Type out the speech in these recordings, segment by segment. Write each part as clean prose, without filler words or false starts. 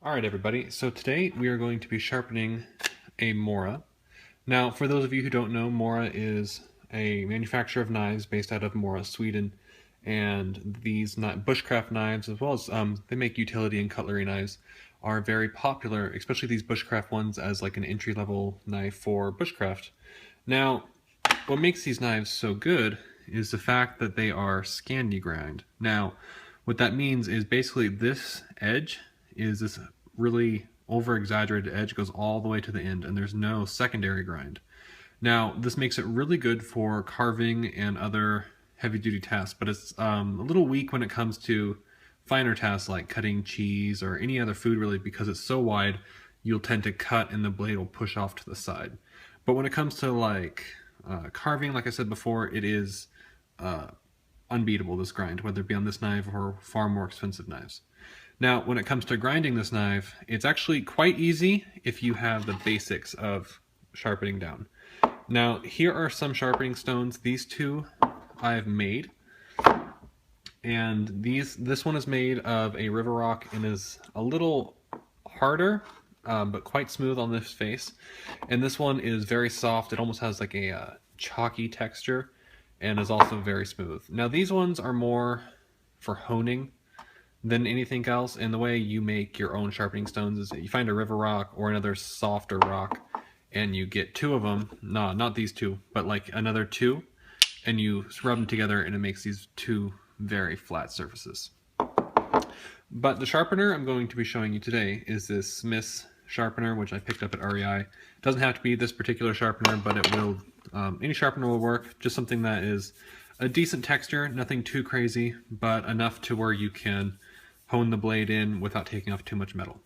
Alright everybody, so today we are going to be sharpening a Mora. Now for those of you who don't know, Mora is a manufacturer of knives based out of Mora, Sweden, and these bushcraft knives, as well as they make utility and cutlery knives, are very popular, especially these bushcraft ones, as like an entry-level knife for bushcraft. Now, what makes these knives so good is the fact that they are Scandi grind. Now, what that means is basically this edge is this really over-exaggerated edge, goes all the way to the end, and there's no secondary grind. Now, this makes it really good for carving and other heavy-duty tasks, but it's a little weak when it comes to finer tasks like cutting cheese or any other food really, because it's so wide, you'll tend to cut and the blade will push off to the side. But when it comes to like carving, like I said before, it is unbeatable, this grind, whether it be on this knife or far more expensive knives. Now, when it comes to grinding this knife, it's actually quite easy if you have the basics of sharpening down. Now, here are some sharpening stones. These two I've made. And this one is made of a river rock and is a little harder, but quite smooth on this face. And this one is very soft. It almost has like a chalky texture and is also very smooth. Now, these ones are more for honing than anything else, and the way you make your own sharpening stones is that you find a river rock or another softer rock and you get two of them, no, not these two, but like another two, and you rub them together and it makes these two very flat surfaces. But the sharpener I'm going to be showing you today is this Smith's sharpener, which I picked up at REI. It doesn't have to be this particular sharpener, but it will, any sharpener will work, just something that is a decent texture, nothing too crazy, but enough to where you can hone the blade in without taking off too much metal.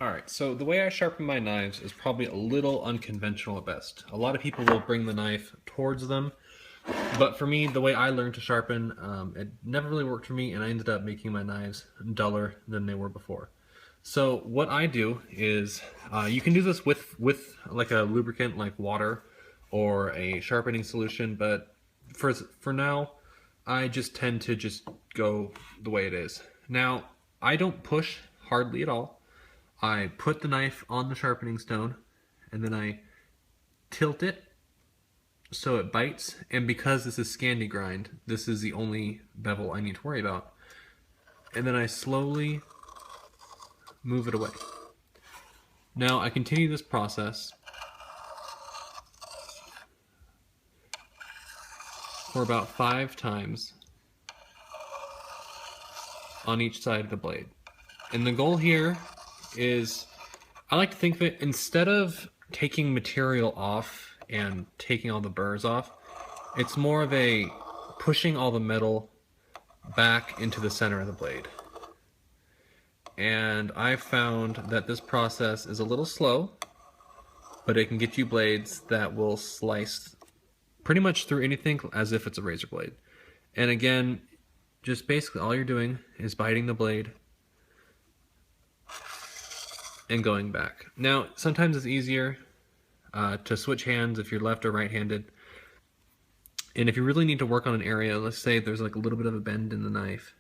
Alright, so the way I sharpen my knives is probably a little unconventional at best. A lot of people will bring the knife towards them, but for me, the way I learned to sharpen, it never really worked for me, and I ended up making my knives duller than they were before. So what I do is, you can do this with like a lubricant like water or a sharpening solution, but for now, I just tend to just go the way it is. Now, I don't push hardly at all. I put the knife on the sharpening stone and then I tilt it so it bites, and because this is Scandi grind, this is the only bevel I need to worry about. And then I slowly move it away. Now I continue this process for about 5 times on each side of the blade. And the goal here is, I like to think of it, instead of taking material off and taking all the burrs off, it's more of a pushing all the metal back into the center of the blade. And I've found that this process is a little slow, but it can get you blades that will slice pretty much through anything as if it's a razor blade. And again, just basically all you're doing is biting the blade and going back. Now, sometimes it's easier to switch hands if you're left or right-handed. And if you really need to work on an area, let's say there's like a little bit of a bend in the knife,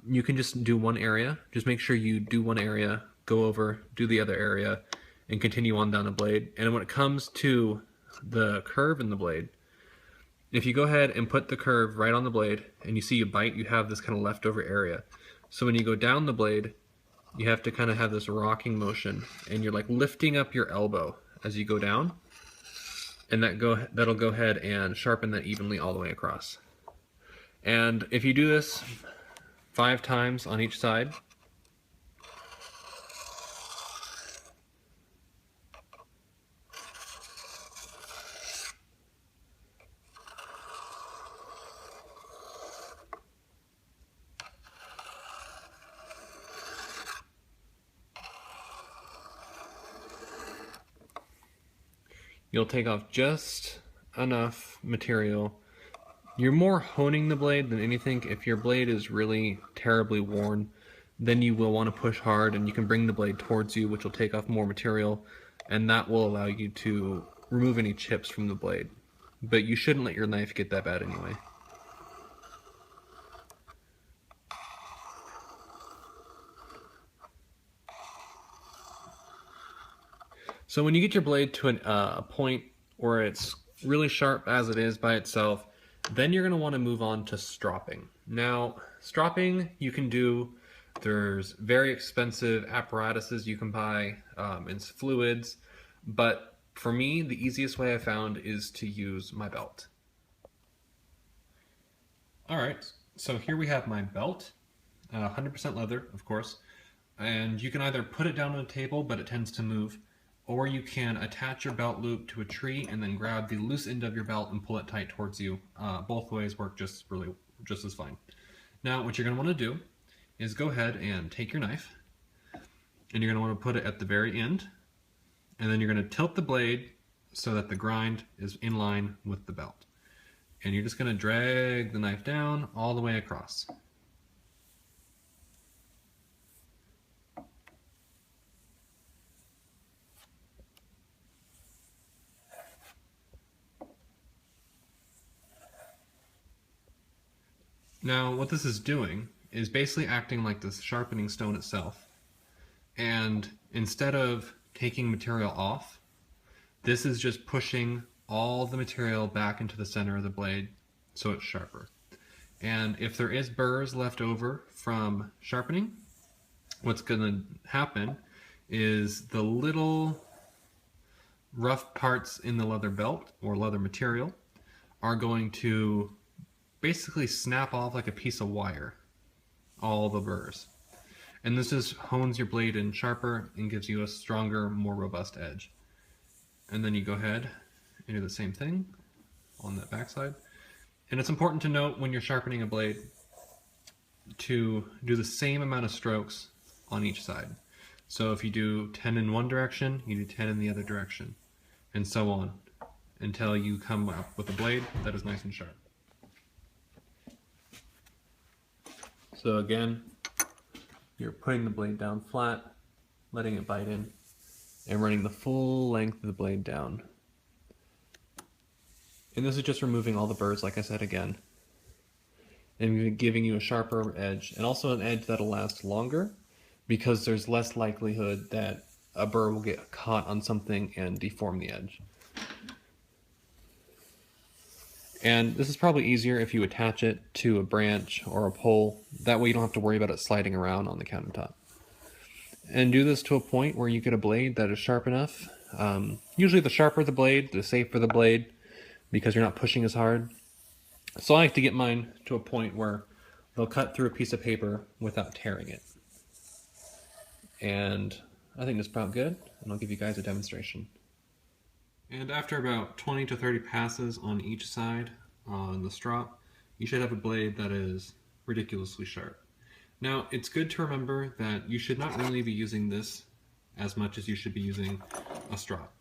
you can just do one area. Just make sure you do one area, go over, do the other area, and continue on down the blade. And when it comes to the curve in the blade, if you go ahead and put the curve right on the blade and you see you bite, you have this kind of leftover area. So when you go down the blade, you have to kind of have this rocking motion, and you're like lifting up your elbow as you go down, and that'll go ahead and sharpen that evenly all the way across. And if you do this 5 times on each side, you'll take off just enough material. You're more honing the blade than anything. If your blade is really terribly worn, then you will want to push hard, and you can bring the blade towards you, which will take off more material, and that will allow you to remove any chips from the blade. But you shouldn't let your knife get that bad anyway. So when you get your blade to a point where it's really sharp as it is by itself, then you're going to want to move on to stropping. Now, stropping you can do, there's very expensive apparatuses you can buy and fluids, but for me, the easiest way I found is to use my belt. Alright, so here we have my belt, 100% leather, of course, and you can either put it down on a table, but it tends to move, or you can attach your belt loop to a tree and then grab the loose end of your belt and pull it tight towards you. Both ways work just as fine. Now what you're going to want to do is go ahead and take your knife, and you're going to want to put it at the very end, and then you're going to tilt the blade so that the grind is in line with the belt. And you're just going to drag the knife down all the way across. Now, what this is doing is basically acting like the sharpening stone itself. And instead of taking material off, this is just pushing all the material back into the center of the blade so it's sharper. And if there is burrs left over from sharpening, what's going to happen is the little rough parts in the leather belt or leather material are going to basically snap off like a piece of wire, all the burrs. And this just hones your blade in sharper and gives you a stronger, more robust edge. And then you go ahead and do the same thing on that backside. And it's important to note when you're sharpening a blade to do the same amount of strokes on each side. So if you do 10 in one direction, you do 10 in the other direction, and so on, until you come up with a blade that is nice and sharp. So again, you're putting the blade down flat, letting it bite in, and running the full length of the blade down. And this is just removing all the burrs, like I said again, and giving you a sharper edge, and also an edge that'll last longer, because there's less likelihood that a burr will get caught on something and deform the edge. And this is probably easier if you attach it to a branch or a pole. That way you don't have to worry about it sliding around on the countertop. And do this to a point where you get a blade that is sharp enough. Usually the sharper the blade, the safer the blade, because you're not pushing as hard. So I like to get mine to a point where they'll cut through a piece of paper without tearing it. And I think that's probably good, and I'll give you guys a demonstration. And after about 20 to 30 passes on each side on the strop, you should have a blade that is ridiculously sharp. Now, it's good to remember that you should not really be using this as much as you should be using a strop.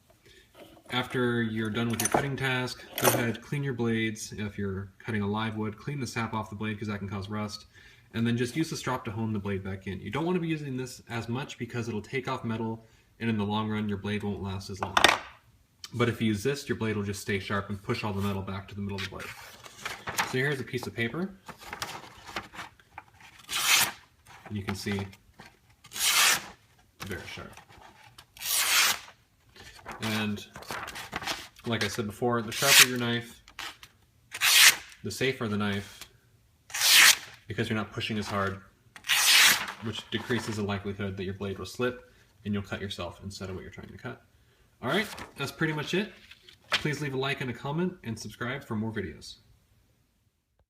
After you're done with your cutting task, go ahead, clean your blades. If you're cutting a live wood, clean the sap off the blade because that can cause rust. And then just use the strop to hone the blade back in. You don't want to be using this as much because it'll take off metal, and in the long run, your blade won't last as long. But if you use this, your blade will just stay sharp and push all the metal back to the middle of the blade. So here's a piece of paper. And you can see, very sharp. And like I said before, the sharper your knife, the safer the knife, because you're not pushing as hard, which decreases the likelihood that your blade will slip and you'll cut yourself instead of what you're trying to cut. Alright, that's pretty much it. Please leave a like and a comment and subscribe for more videos.